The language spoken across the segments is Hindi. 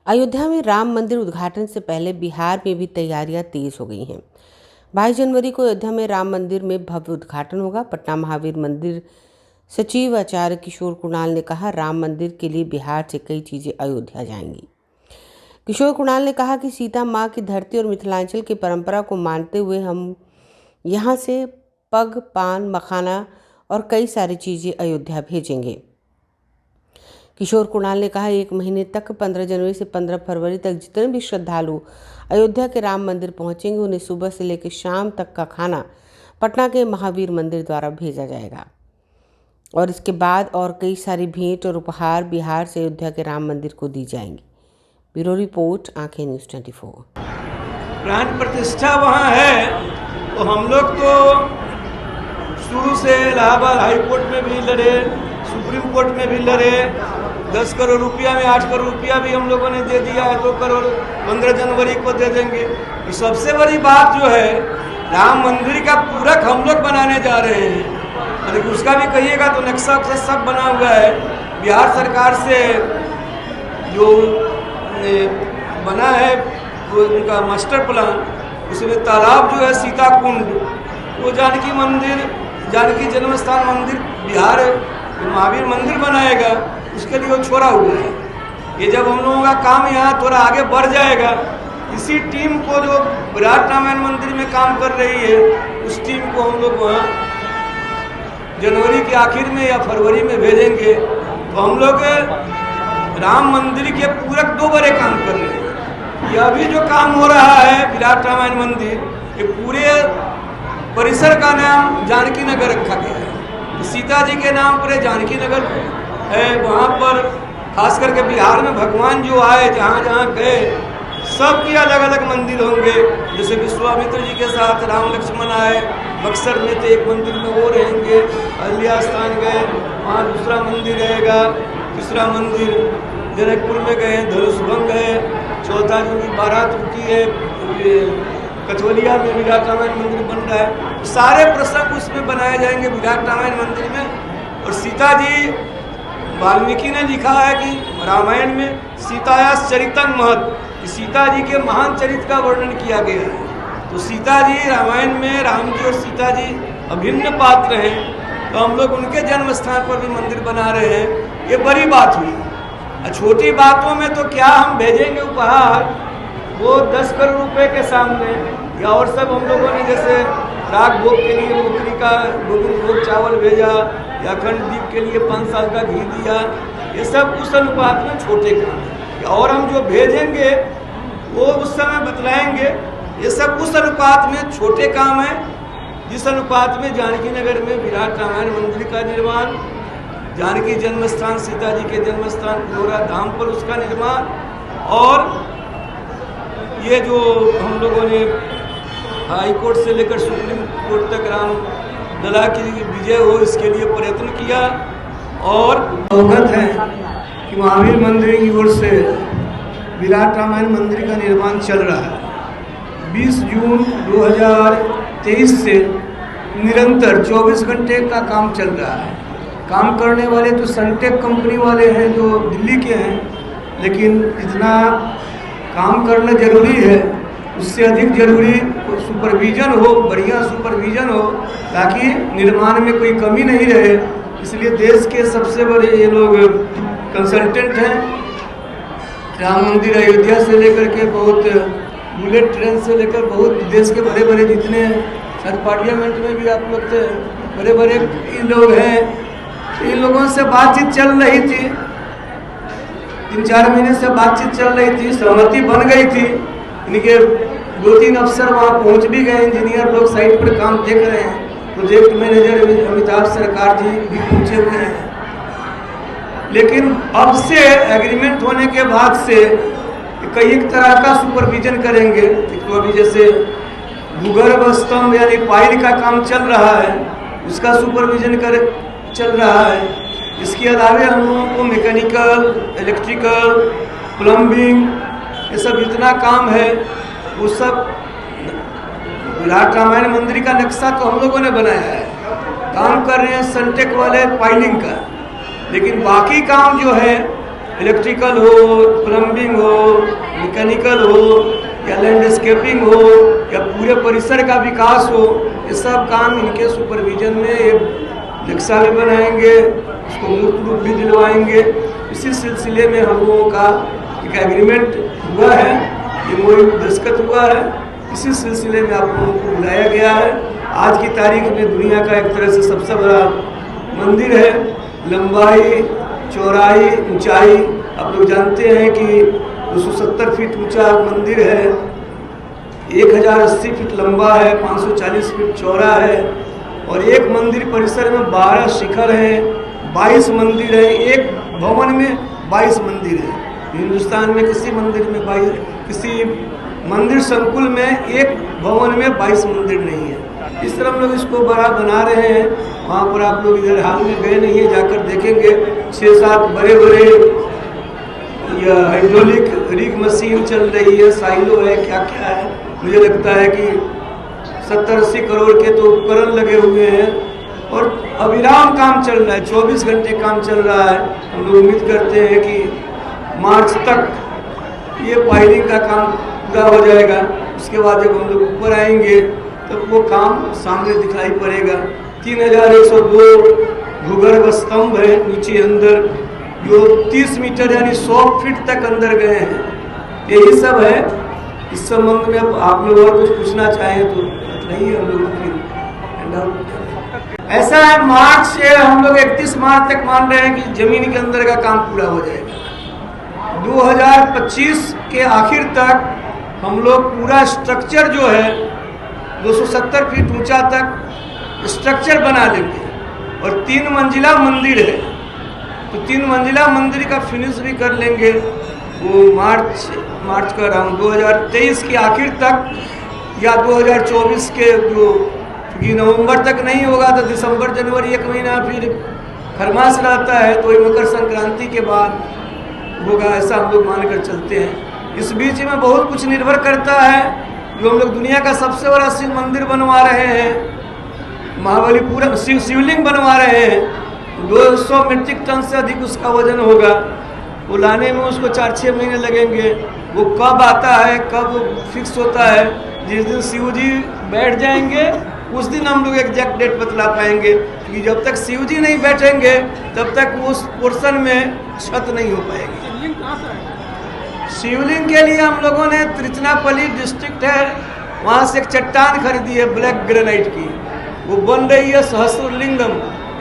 अयोध्या में राम मंदिर उद्घाटन से पहले बिहार में भी तैयारियां तेज हो गई हैं। 22 जनवरी को अयोध्या में राम मंदिर में भव्य उद्घाटन होगा। पटना महावीर मंदिर सचिव आचार्य किशोर कुणाल ने कहा, राम मंदिर के लिए बिहार से कई चीजें अयोध्या जाएंगी। किशोर कुणाल ने कहा कि सीता माँ की धरती और मिथिलांचल की परंपरा को मानते हुए हम यहाँ से पग, पान, मखाना और कई सारी चीजें अयोध्या भेजेंगे। किशोर कुणाल ने कहा, 1 महीने तक 15 जनवरी से 15 फरवरी तक जितने भी श्रद्धालु अयोध्या के राम मंदिर पहुंचेंगे उन्हें सुबह से लेकर शाम तक का खाना पटना के महावीर मंदिर द्वारा भेजा जाएगा और इसके बाद और कई सारी भेंट और उपहार बिहार से अयोध्या के राम मंदिर को दी जाएंगी। ब्यूरो रिपोर्ट, आंखें न्यूज़ 24। प्राण प्रतिष्ठा वहाँ है तो हम लोग तो शुरू से इलाहाबाद हाई कोर्ट में भी लड़े, सुप्रीम कोर्ट में भी लड़े। 10 करोड़ रुपया में 8 करोड़ रुपया भी हम लोगों ने दे दिया है। 2 करोड़ 15 जनवरी को दे देंगे। तो सबसे बड़ी बात जो है, राम मंदिर का पूरक हम लोग बनाने जा रहे हैं। और उसका भी कहिएगा तो नक्शा से सब बना हुआ है। बिहार सरकार से जो बना है उनका मास्टर प्लान, उसमें तालाब जो है सीता कुंड, वो जानकी मंदिर, जानकी जन्म स्थान मंदिर बिहार महावीर मंदिर बनाएगा, उसके लिए वो छोड़ा हुआ है। ये जब हम लोगों का काम यहाँ थोड़ा आगे बढ़ जाएगा, इसी टीम को जो विराट रामायण मंदिर में काम कर रही है, उस टीम को हम लोग वहाँ जनवरी के आखिर में या फरवरी में भेजेंगे। तो हम लोग राम मंदिर के पूरक 2 बड़े काम कर रहे हैं। ये अभी जो काम हो रहा है विराट रामायण मंदिर, ये पूरे परिसर का नाम जानकी नगर रखा गया है। तो सीता जी के नाम पर जानकी नगर है। वहाँ पर खास करके बिहार में भगवान जो आए, जहाँ जहाँ गए, सबके अलग अलग मंदिर होंगे। जैसे विश्वामित्र जी के साथ राम लक्ष्मण आए, बक्सर में तो एक मंदिर में वो रहेंगे। अहिल्या स्थान गए, वहाँ दूसरा मंदिर रहेगा। तीसरा मंदिर जनकपुर में गए, धनुषभंग गए। चौथा जो की बारात रुकी है, कचौलिया में विराट रामायण मंदिर बन रहा है। सारे प्रसंग उसमें बनाए जाएंगे विराट रामायण मंदिर में। और सीता जी, वाल्मीकि ने लिखा है कि रामायण में सीताया चरितं महत्, सीता जी के महान चरित्र का वर्णन किया गया है। तो सीता जी रामायण में, राम जी और सीता जी अभिन्न पात्र हैं। तो हम लोग उनके जन्म स्थान पर भी मंदिर बना रहे हैं। ये बड़ी बात हुई। छोटी बातों में तो क्या हम भेजेंगे उपहार, वो 10 करोड़ रुपए के सामने, या और सब हम लोगों ने जैसे राग भोग के लिए बकरी का गोविंद भोग चावल भेजा, या अखंड दीप के लिए 5 साल का घी दिया, ये सब उस अनुपात में छोटे काम है। और हम जो भेजेंगे वो उस समय बतलाएंगे। ये सब उस अनुपात में छोटे काम है जिस अनुपात में जानकी नगर में विराट रामायण मंदिर का निर्माण, जानकी जन्म स्थान, सीता जी के जन्म स्थान पुनौरा धाम पर उसका निर्माण, और ये जो हम लोगों ने हाई कोर्ट से लेकर सुप्रीम कोर्ट तक राम लला की विजय हो, इसके लिए प्रयत्न किया। और अवगत है कि महावीर मंदिर की ओर से विराट रामायण मंदिर का निर्माण चल रहा है। 20 जून 2023 से निरंतर 24 घंटे का काम चल रहा है। काम करने वाले तो सनटेक कंपनी वाले हैं जो दिल्ली के हैं, लेकिन इतना काम करना जरूरी है, उससे अधिक जरूरी सुपरविजन हो, बढ़िया सुपरविजन हो, ताकि निर्माण में कोई कमी नहीं रहे। इसलिए देश के सबसे बड़े ये लोग कंसल्टेंट हैं। राम मंदिर अयोध्या से लेकर के बहुत, बुलेट ट्रेन से लेकर बहुत देश के बड़े बड़े जितने, शायद पार्लियामेंट में भी आप लोग थे, बड़े बड़े लोग हैं। इन लोगों से बातचीत चल रही थी, 3-4 महीने से बातचीत चल रही थी, सहमति बन गई थी। इनके 2-3 अफसर वहाँ पहुँच भी गए, इंजीनियर लोग साइट पर काम देख रहे हैं। प्रोजेक्ट मैनेजर अमिताभ सरकार जी भी पहुँचे हुए हैं। लेकिन अब से एग्रीमेंट होने के बाद से कई एक तरह का सुपरविजन करेंगे। तो अभी जैसे भूगर्भ स्तंभ यानी पाइल का काम चल रहा है, उसका सुपरविजन चल रहा है। इसके अलावा हम लोगों को मैकेनिकल, इलेक्ट्रिकल, प्लम्बिंग, ये सब जितना काम है वो सब विराट रामायण मंदिर का नक्शा तो हम लोगों ने बनाया है। काम कर रहे हैं सनटेक वाले पाइलिंग का, लेकिन बाकी काम जो है इलेक्ट्रिकल हो, प्लम्बिंग हो, मैकेनिकल हो या लैंडस्केपिंग हो या पूरे परिसर का विकास हो, ये सब काम इनके सुपरविजन में एक नक्शा भी बनाएंगे, उसको मूर्त रूप भी दिलवाएंगे। इसी सिलसिले में हम लोगों का एक एग्रीमेंट हुआ है, ये मोई दस्तखत हुआ है। इसी सिलसिले में आप लोगों को बुलाया गया है। आज की तारीख में दुनिया का एक तरह से सबसे बड़ा मंदिर है। लंबाई, चौड़ाई, ऊंचाई आप लोग जानते हैं कि 270 फीट ऊंचा मंदिर है, 1080 फीट लंबा है, 540 फीट चौड़ा है और एक मंदिर परिसर में 12 शिखर हैं, 22 मंदिर हैं। एक भवन में 22 मंदिर है। हिंदुस्तान में किसी मंदिर में 22, किसी मंदिर संकुल में एक भवन में 22 मंदिर नहीं है। इस तरह हम लोग इसको बड़ा बना रहे हैं। वहाँ पर आप लोग इधर हाल में गए नहीं है, जाकर देखेंगे 6-7 बड़े बड़े हाइड्रोलिक रिग मशीन चल रही है, साइलो है, क्या क्या है। मुझे लगता है कि 70-80 करोड़ के तो उपकरण लगे हुए हैं और अविराम काम चल रहा है, 24 घंटे काम चल रहा है। हम लोग उम्मीद करते हैं कि मार्च तक ये पाइलिंग का काम पूरा हो जाएगा। उसके बाद जब हम लोग ऊपर आएंगे तब वो काम सामने दिखाई पड़ेगा। 3102 भूगर्भ स्तंभ है नीचे अंदर, जो 30 मीटर यानी 100 फीट तक अंदर गए हैं। यही सब है। इस संबंध में अब आप लोग और कुछ पूछना चाहें तो नहीं है, हम लोग ऐसा है। मार्च से हम लोग 31 मार्च तक मान रहे हैं कि जमीन के अंदर का काम पूरा हो जाएगा। 2025 के आखिर तक हम लोग पूरा स्ट्रक्चर जो है 270 फीट ऊंचा तक स्ट्रक्चर बना लेंगे और 3 मंजिला मंदिर है, तो 3 मंजिला मंदिर का फिनिश भी कर लेंगे। वो मार्च का अराउंड 2023 के आखिर तक या 2024 के जो, क्योंकि नवंबर तक नहीं होगा तो दिसंबर जनवरी 1 महीना फिर खरमास रहता है, तो वही मकर संक्रांति के बाद होगा, ऐसा हम लोग मान कर चलते हैं। इस बीच में बहुत कुछ निर्भर करता है। जो हम लोग दुनिया का सबसे बड़ा शिव मंदिर बनवा रहे हैं, महाबलीपुरम शिवलिंग बनवा रहे हैं, 200 मीट्रिक टन से अधिक उसका वजन होगा। वो लाने में उसको 4-6 महीने लगेंगे। वो कब आता है, कब फिक्स होता है, जिस दिन शिव जी बैठ जाएंगे उस दिन हम लोग एग्जैक्ट डेट बतला पाएंगे, क्योंकि जब तक शिव जी नहीं बैठेंगे तब तक उस पोर्शन में छत नहीं हो पाएगी। शिवलिंग के लिए हम लोगों ने त्रिचनापल्ली डिस्ट्रिक्ट है, वहाँ से एक चट्टान खरीदी है ब्लैक ग्रेनाइट की, वो बन रही है सहस्रलिंगम,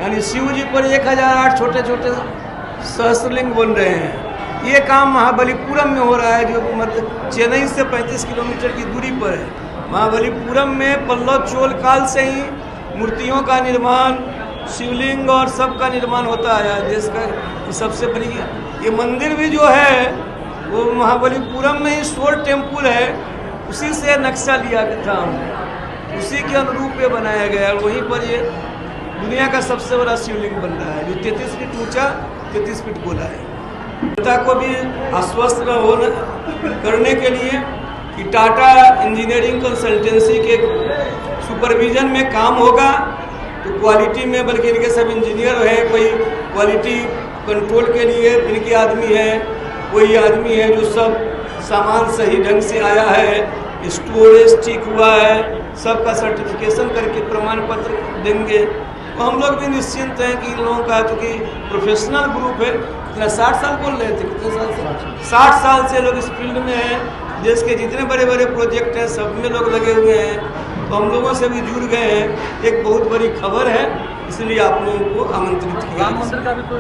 यानी शिव जी पर 1008 छोटे छोटे सहस्रलिंग बन रहे हैं। ये काम महाबलीपुरम में हो रहा है, जो मतलब चेन्नई से 35 किलोमीटर की दूरी पर है। महाबलीपुरम में पल्लव चोल काल से ही मूर्तियों का निर्माण, शिवलिंग और सब का निर्माण होता है। देश का सबसे बड़ी ये मंदिर भी जो है वो महाबलीपुरम में ही शोर टेम्पल है, उसी से नक्शा लिया था, उसी के अनुरूप ये बनाया गया है। वहीं पर ये दुनिया का सबसे बड़ा शिवलिंग बन रहा है, जो 33 फीट ऊंचा, 33 फीट गोला है। जनता को भी आश्वस्त करने के लिए कि टाटा इंजीनियरिंग कंसल्टेंसी के सुपरविजन में काम होगा, तो क्वालिटी में, बल्कि इनके सब इंजीनियर हैं, कोई क्वालिटी कंट्रोल के लिए इनके आदमी है, कोई आदमी है जो सब सामान सही ढंग से आया है, स्टोरेज ठीक हुआ है, सबका सर्टिफिकेशन करके प्रमाण पत्र देंगे। तो हम लोग भी निश्चिंत हैं कि इन लोगों का, क्योंकि प्रोफेशनल ग्रुप है। कितना 60 साल बोल रहे थे, कितने साल से 60 साल से लोग इस फील्ड में हैं। देश के जितने बड़े बड़े प्रोजेक्ट हैं सब में लोग लगे हुए हैं, तो हम लोगों से भी जुड़ गए हैं। एक बहुत बड़ी खबर है, इसलिए आप लोगों को आमंत्रित किया। राम मंदिर का भी तो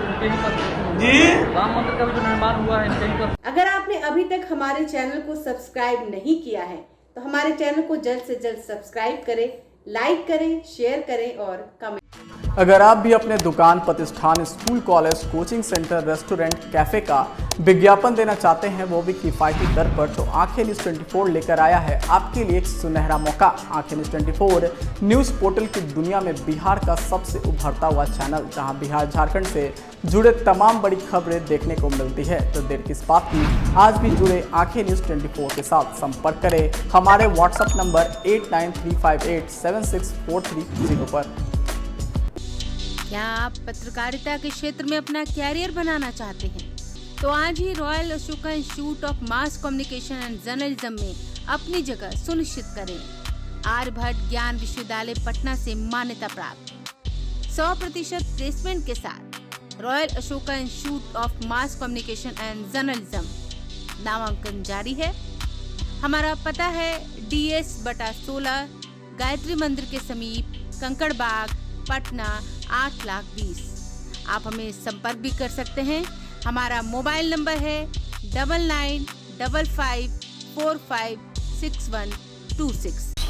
जी, राम मंदिर का भी तो निर्माण हुआ है कहीं पर। अगर आपने अभी तक हमारे चैनल को सब्सक्राइब नहीं किया है तो हमारे चैनल को जल्द से जल्द सब्सक्राइब करें, लाइक करें, शेयर करें और कमेंट। अगर आप भी अपने दुकान, प्रतिष्ठान, school, college, coaching centre, restaurant, cafe का विज्ञापन देना चाहते हैं, वो भी किफ़ायती दर पर, तो आंखें न्यूज़ 24 लेकर आया है आपके लिए एक सुनहरा मौका। आंखें न्यूज़ 24 न्यूज़ पोर्टल की दुनिया में बिहार का सबसे उभरता हुआ चैनल, जहां बिहार झारखंड से जुड़े तमाम बड़ी खबरें देखने को मिलती है। तो देर किस बात की, आज भी जुड़े आंखें न्यूज़ 24 के साथ। संपर्क करें हमारे व्हाट्सएप नंबर 8935876430 पर। क्या आप पत्रकारिता के क्षेत्र में अपना कैरियर बनाना चाहते हैं? तो आज ही Royal Ashoka Institute of Mass Communication and Journalism में अपनी जगह सुनिश्चित करें। आर्यभट्ट ज्ञान विश्वविद्यालय पटना से मान्यता प्राप्त 100% प्लेसमेंट के साथ royal Ashoka Institute of Mass Communication and journalism नामांकन जारी है। हमारा पता है DS/16 गायत्री मंदिर के समीप कंकड़ बाग पटना 8,20,000। आप हमें संपर्क भी कर सकते हैं। हमारा मोबाइल नंबर है 9955456126।